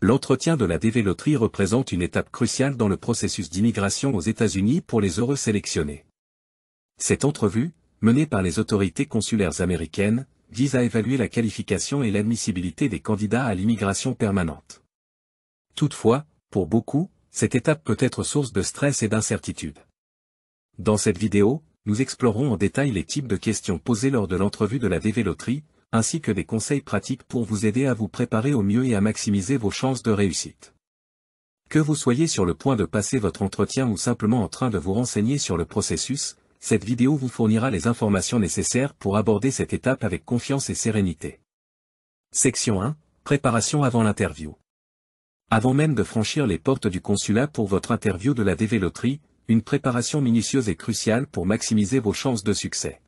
L'entretien de la DV-loterie représente une étape cruciale dans le processus d'immigration aux États-Unis pour les heureux sélectionnés. Cette entrevue, menée par les autorités consulaires américaines, vise à évaluer la qualification et l'admissibilité des candidats à l'immigration permanente. Toutefois, pour beaucoup, cette étape peut être source de stress et d'incertitude. Dans cette vidéo, nous explorerons en détail les types de questions posées lors de l'entrevue de la DV-loterie, ainsi que des conseils pratiques pour vous aider à vous préparer au mieux et à maximiser vos chances de réussite. Que vous soyez sur le point de passer votre entretien ou simplement en train de vous renseigner sur le processus, cette vidéo vous fournira les informations nécessaires pour aborder cette étape avec confiance et sérénité. Section 1. Préparation avant l'interview. Avant même de franchir les portes du consulat pour votre interview de la DV-loterie, une préparation minutieuse est cruciale pour maximiser vos chances de succès.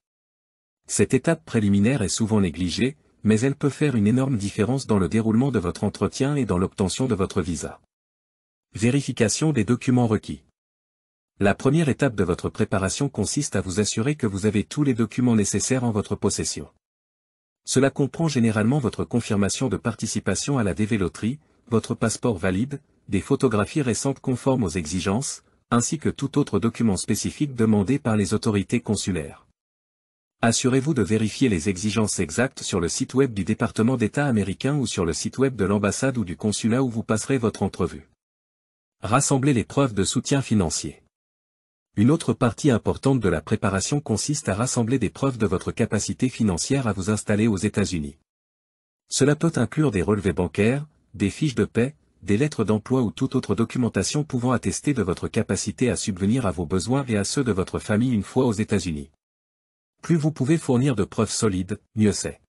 Cette étape préliminaire est souvent négligée, mais elle peut faire une énorme différence dans le déroulement de votre entretien et dans l'obtention de votre visa. Vérification des documents requis. La première étape de votre préparation consiste à vous assurer que vous avez tous les documents nécessaires en votre possession. Cela comprend généralement votre confirmation de participation à la DV-loterie, votre passeport valide, des photographies récentes conformes aux exigences, ainsi que tout autre document spécifique demandé par les autorités consulaires. Assurez-vous de vérifier les exigences exactes sur le site web du département d'État américain ou sur le site web de l'ambassade ou du consulat où vous passerez votre entrevue. Rassemblez les preuves de soutien financier. Une autre partie importante de la préparation consiste à rassembler des preuves de votre capacité financière à vous installer aux États-Unis. Cela peut inclure des relevés bancaires, des fiches de paie, des lettres d'emploi ou toute autre documentation pouvant attester de votre capacité à subvenir à vos besoins et à ceux de votre famille une fois aux États-Unis. Plus vous pouvez fournir de preuves solides, mieux c'est.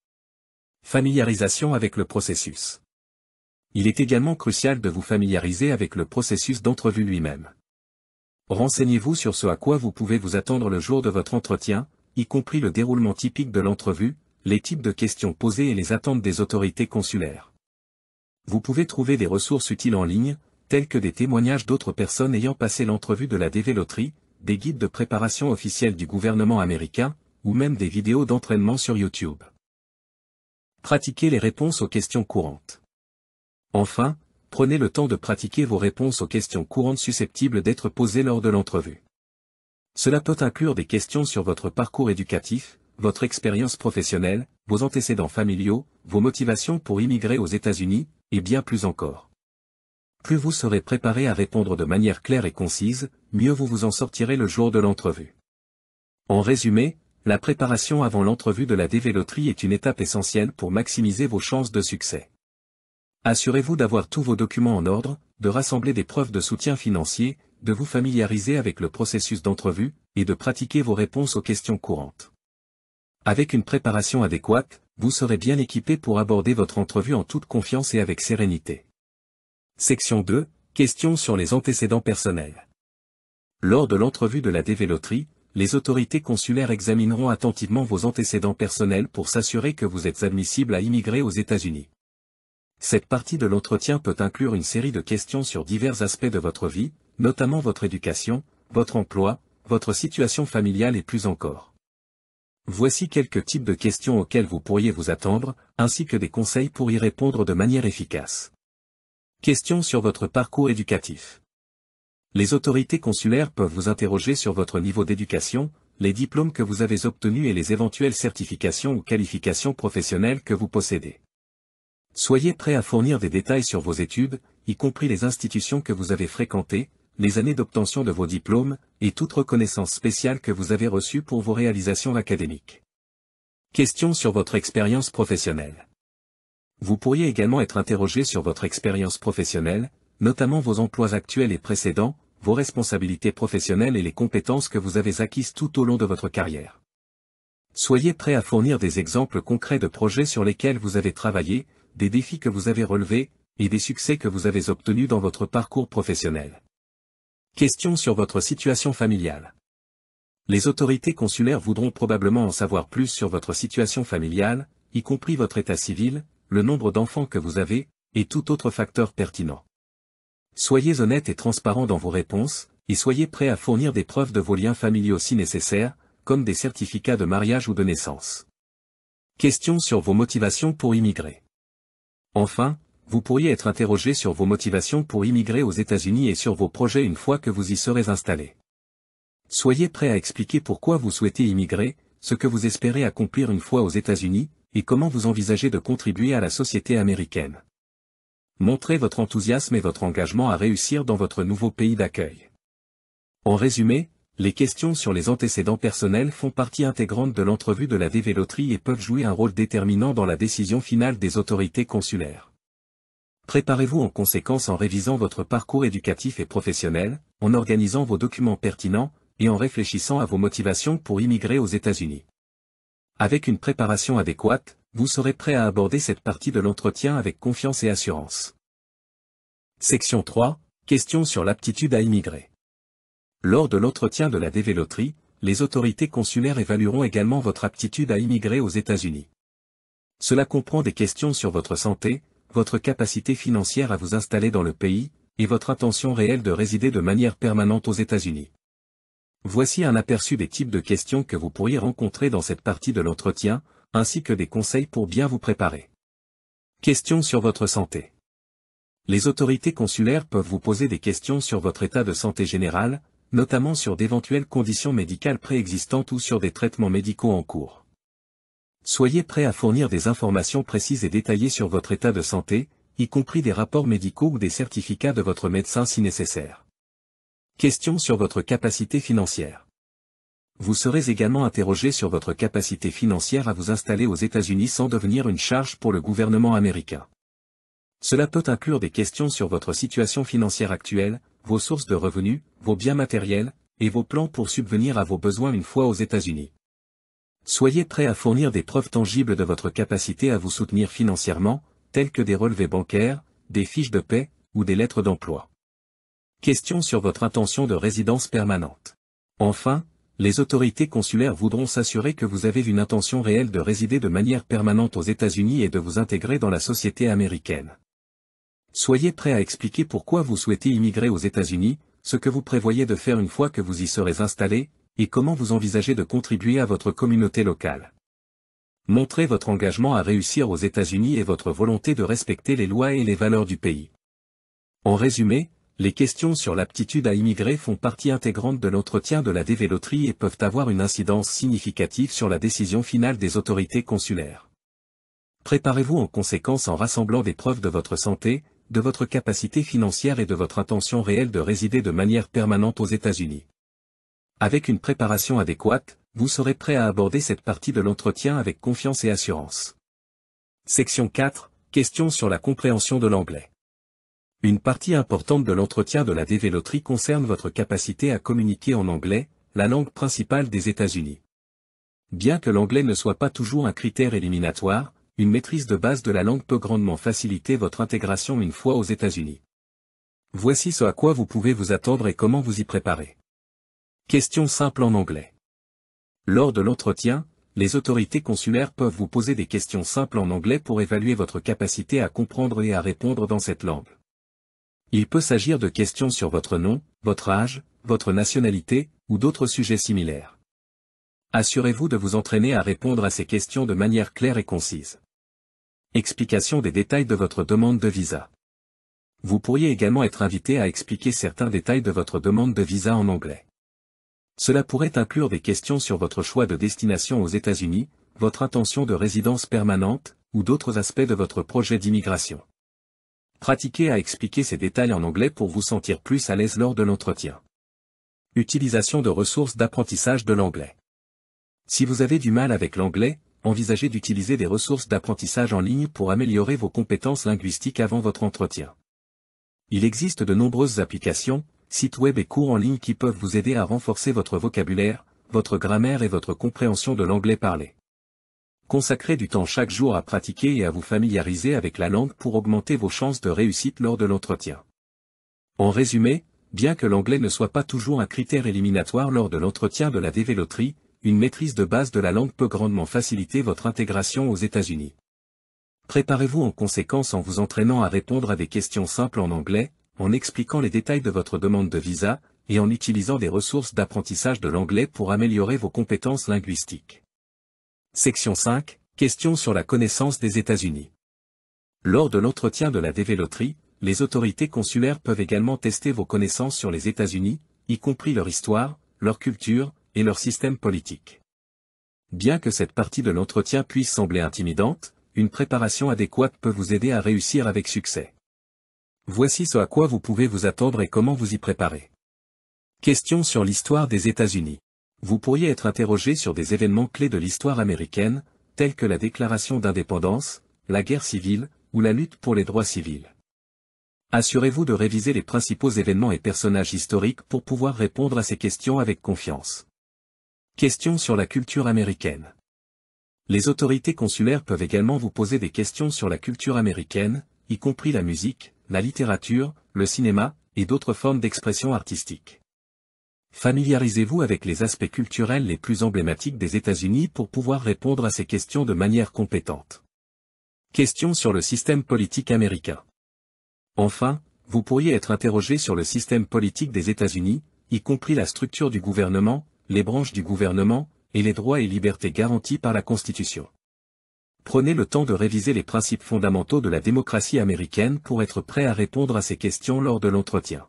Familiarisation avec le processus. Il est également crucial de vous familiariser avec le processus d'entrevue lui-même. Renseignez-vous sur ce à quoi vous pouvez vous attendre le jour de votre entretien, y compris le déroulement typique de l'entrevue, les types de questions posées et les attentes des autorités consulaires. Vous pouvez trouver des ressources utiles en ligne, telles que des témoignages d'autres personnes ayant passé l'entrevue de la DV-loterie, des guides de préparation officiels du gouvernement américain, ou même des vidéos d'entraînement sur YouTube. Pratiquez les réponses aux questions courantes. Enfin, prenez le temps de pratiquer vos réponses aux questions courantes susceptibles d'être posées lors de l'entrevue. Cela peut inclure des questions sur votre parcours éducatif, votre expérience professionnelle, vos antécédents familiaux, vos motivations pour immigrer aux États-Unis, et bien plus encore. Plus vous serez préparé à répondre de manière claire et concise, mieux vous vous en sortirez le jour de l'entrevue. En résumé, la préparation avant l'entrevue de la DV-loterie est une étape essentielle pour maximiser vos chances de succès. Assurez-vous d'avoir tous vos documents en ordre, de rassembler des preuves de soutien financier, de vous familiariser avec le processus d'entrevue, et de pratiquer vos réponses aux questions courantes. Avec une préparation adéquate, vous serez bien équipé pour aborder votre entrevue en toute confiance et avec sérénité. Section 2. Questions sur les antécédents personnels. Lors de l'entrevue de la DV-loterie, les autorités consulaires examineront attentivement vos antécédents personnels pour s'assurer que vous êtes admissible à immigrer aux États-Unis. Cette partie de l'entretien peut inclure une série de questions sur divers aspects de votre vie, notamment votre éducation, votre emploi, votre situation familiale et plus encore. Voici quelques types de questions auxquelles vous pourriez vous attendre, ainsi que des conseils pour y répondre de manière efficace. Questions sur votre parcours éducatif. Les autorités consulaires peuvent vous interroger sur votre niveau d'éducation, les diplômes que vous avez obtenus et les éventuelles certifications ou qualifications professionnelles que vous possédez. Soyez prêt à fournir des détails sur vos études, y compris les institutions que vous avez fréquentées, les années d'obtention de vos diplômes, et toute reconnaissance spéciale que vous avez reçue pour vos réalisations académiques. Questions sur votre expérience professionnelle. Vous pourriez également être interrogé sur votre expérience professionnelle, notamment vos emplois actuels et précédents, vos responsabilités professionnelles et les compétences que vous avez acquises tout au long de votre carrière. Soyez prêt à fournir des exemples concrets de projets sur lesquels vous avez travaillé, des défis que vous avez relevés, et des succès que vous avez obtenus dans votre parcours professionnel. Questions sur votre situation familiale. Les autorités consulaires voudront probablement en savoir plus sur votre situation familiale, y compris votre état civil, le nombre d'enfants que vous avez, et tout autre facteur pertinent. Soyez honnête et transparent dans vos réponses, et soyez prêt à fournir des preuves de vos liens familiaux si nécessaire, comme des certificats de mariage ou de naissance. Questions sur vos motivations pour immigrer. Enfin, vous pourriez être interrogé sur vos motivations pour immigrer aux États-Unis et sur vos projets une fois que vous y serez installé. Soyez prêt à expliquer pourquoi vous souhaitez immigrer, ce que vous espérez accomplir une fois aux États-Unis, et comment vous envisagez de contribuer à la société américaine. Montrez votre enthousiasme et votre engagement à réussir dans votre nouveau pays d'accueil. En résumé, les questions sur les antécédents personnels font partie intégrante de l'entrevue de la DV Loterie et peuvent jouer un rôle déterminant dans la décision finale des autorités consulaires. Préparez-vous en conséquence en révisant votre parcours éducatif et professionnel, en organisant vos documents pertinents, et en réfléchissant à vos motivations pour immigrer aux États-Unis. Avec une préparation adéquate, vous serez prêt à aborder cette partie de l'entretien avec confiance et assurance. Section 3. Questions sur l'aptitude à immigrer. Lors de l'entretien de la DV Loterie, les autorités consulaires évalueront également votre aptitude à immigrer aux États-Unis. Cela comprend des questions sur votre santé, votre capacité financière à vous installer dans le pays, et votre intention réelle de résider de manière permanente aux États-Unis. Voici un aperçu des types de questions que vous pourriez rencontrer dans cette partie de l'entretien, ainsi que des conseils pour bien vous préparer. Questions sur votre santé. Les autorités consulaires peuvent vous poser des questions sur votre état de santé général, notamment sur d'éventuelles conditions médicales préexistantes ou sur des traitements médicaux en cours. Soyez prêt à fournir des informations précises et détaillées sur votre état de santé, y compris des rapports médicaux ou des certificats de votre médecin si nécessaire. Questions sur votre capacité financière. Vous serez également interrogé sur votre capacité financière à vous installer aux États-Unis sans devenir une charge pour le gouvernement américain. Cela peut inclure des questions sur votre situation financière actuelle, vos sources de revenus, vos biens matériels, et vos plans pour subvenir à vos besoins une fois aux États-Unis. Soyez prêt à fournir des preuves tangibles de votre capacité à vous soutenir financièrement, telles que des relevés bancaires, des fiches de paie, ou des lettres d'emploi. Questions sur votre intention de résidence permanente. Enfin, les autorités consulaires voudront s'assurer que vous avez une intention réelle de résider de manière permanente aux États-Unis et de vous intégrer dans la société américaine. Soyez prêt à expliquer pourquoi vous souhaitez immigrer aux États-Unis, ce que vous prévoyez de faire une fois que vous y serez installé, et comment vous envisagez de contribuer à votre communauté locale. Montrez votre engagement à réussir aux États-Unis et votre volonté de respecter les lois et les valeurs du pays. En résumé, les questions sur l'aptitude à immigrer font partie intégrante de l'entretien de la DV Loterie et peuvent avoir une incidence significative sur la décision finale des autorités consulaires. Préparez-vous en conséquence en rassemblant des preuves de votre santé, de votre capacité financière et de votre intention réelle de résider de manière permanente aux États-Unis. Avec une préparation adéquate, vous serez prêt à aborder cette partie de l'entretien avec confiance et assurance. Section 4. Questions sur la compréhension de l'anglais. Une partie importante de l'entretien de la DV Loterie concerne votre capacité à communiquer en anglais, la langue principale des États-Unis. Bien que l'anglais ne soit pas toujours un critère éliminatoire, une maîtrise de base de la langue peut grandement faciliter votre intégration une fois aux États-Unis. Voici ce à quoi vous pouvez vous attendre et comment vous y préparer. Questions simples en anglais. Lors de l'entretien, les autorités consulaires peuvent vous poser des questions simples en anglais pour évaluer votre capacité à comprendre et à répondre dans cette langue. Il peut s'agir de questions sur votre nom, votre âge, votre nationalité, ou d'autres sujets similaires. Assurez-vous de vous entraîner à répondre à ces questions de manière claire et concise. Explication des détails de votre demande de visa. Vous pourriez également être invité à expliquer certains détails de votre demande de visa en anglais. Cela pourrait inclure des questions sur votre choix de destination aux États-Unis, votre intention de résidence permanente, ou d'autres aspects de votre projet d'immigration. Pratiquez à expliquer ces détails en anglais pour vous sentir plus à l'aise lors de l'entretien. Utilisation de ressources d'apprentissage de l'anglais. Si vous avez du mal avec l'anglais, envisagez d'utiliser des ressources d'apprentissage en ligne pour améliorer vos compétences linguistiques avant votre entretien. Il existe de nombreuses applications, sites web et cours en ligne qui peuvent vous aider à renforcer votre vocabulaire, votre grammaire et votre compréhension de l'anglais parlé. Consacrez du temps chaque jour à pratiquer et à vous familiariser avec la langue pour augmenter vos chances de réussite lors de l'entretien. En résumé, bien que l'anglais ne soit pas toujours un critère éliminatoire lors de l'entretien de la DV Loterie, une maîtrise de base de la langue peut grandement faciliter votre intégration aux États-Unis. Préparez-vous en conséquence en vous entraînant à répondre à des questions simples en anglais, en expliquant les détails de votre demande de visa, et en utilisant des ressources d'apprentissage de l'anglais pour améliorer vos compétences linguistiques. Section 5. Questions sur la connaissance des États-Unis. Lors de l'entretien de la DV Loterie, les autorités consulaires peuvent également tester vos connaissances sur les États-Unis, y compris leur histoire, leur culture, et leur système politique. Bien que cette partie de l'entretien puisse sembler intimidante, une préparation adéquate peut vous aider à réussir avec succès. Voici ce à quoi vous pouvez vous attendre et comment vous y préparer. Question sur l'histoire des États-Unis. Vous pourriez être interrogé sur des événements clés de l'histoire américaine, tels que la déclaration d'indépendance, la guerre civile, ou la lutte pour les droits civils. Assurez-vous de réviser les principaux événements et personnages historiques pour pouvoir répondre à ces questions avec confiance. Questions sur la culture américaine. Les autorités consulaires peuvent également vous poser des questions sur la culture américaine, y compris la musique, la littérature, le cinéma, et d'autres formes d'expression artistique. Familiarisez-vous avec les aspects culturels les plus emblématiques des États-Unis pour pouvoir répondre à ces questions de manière compétente. Questions sur le système politique américain. Enfin, vous pourriez être interrogé sur le système politique des États-Unis, y compris la structure du gouvernement, les branches du gouvernement, et les droits et libertés garantis par la Constitution. Prenez le temps de réviser les principes fondamentaux de la démocratie américaine pour être prêt à répondre à ces questions lors de l'entretien.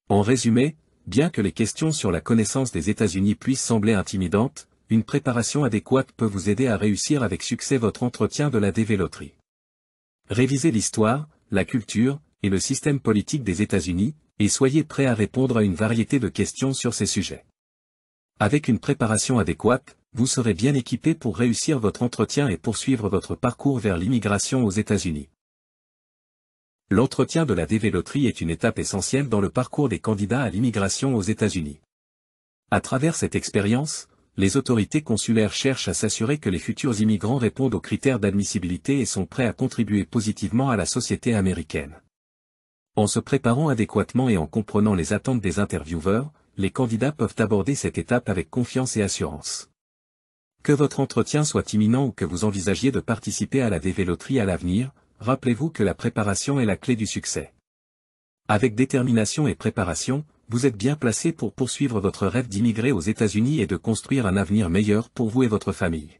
En résumé, bien que les questions sur la connaissance des États-Unis puissent sembler intimidantes, une préparation adéquate peut vous aider à réussir avec succès votre entretien de la DV Loterie. Révisez l'histoire, la culture, et le système politique des États-Unis, et soyez prêt à répondre à une variété de questions sur ces sujets. Avec une préparation adéquate, vous serez bien équipé pour réussir votre entretien et poursuivre votre parcours vers l'immigration aux États-Unis. L'entretien de la DV Loterie est une étape essentielle dans le parcours des candidats à l'immigration aux États-Unis. À travers cette expérience, les autorités consulaires cherchent à s'assurer que les futurs immigrants répondent aux critères d'admissibilité et sont prêts à contribuer positivement à la société américaine. En se préparant adéquatement et en comprenant les attentes des intervieweurs, les candidats peuvent aborder cette étape avec confiance et assurance. Que votre entretien soit imminent ou que vous envisagiez de participer à la DV Loterie à l'avenir, rappelez-vous que la préparation est la clé du succès. Avec détermination et préparation, vous êtes bien placé pour poursuivre votre rêve d'immigrer aux États-Unis et de construire un avenir meilleur pour vous et votre famille.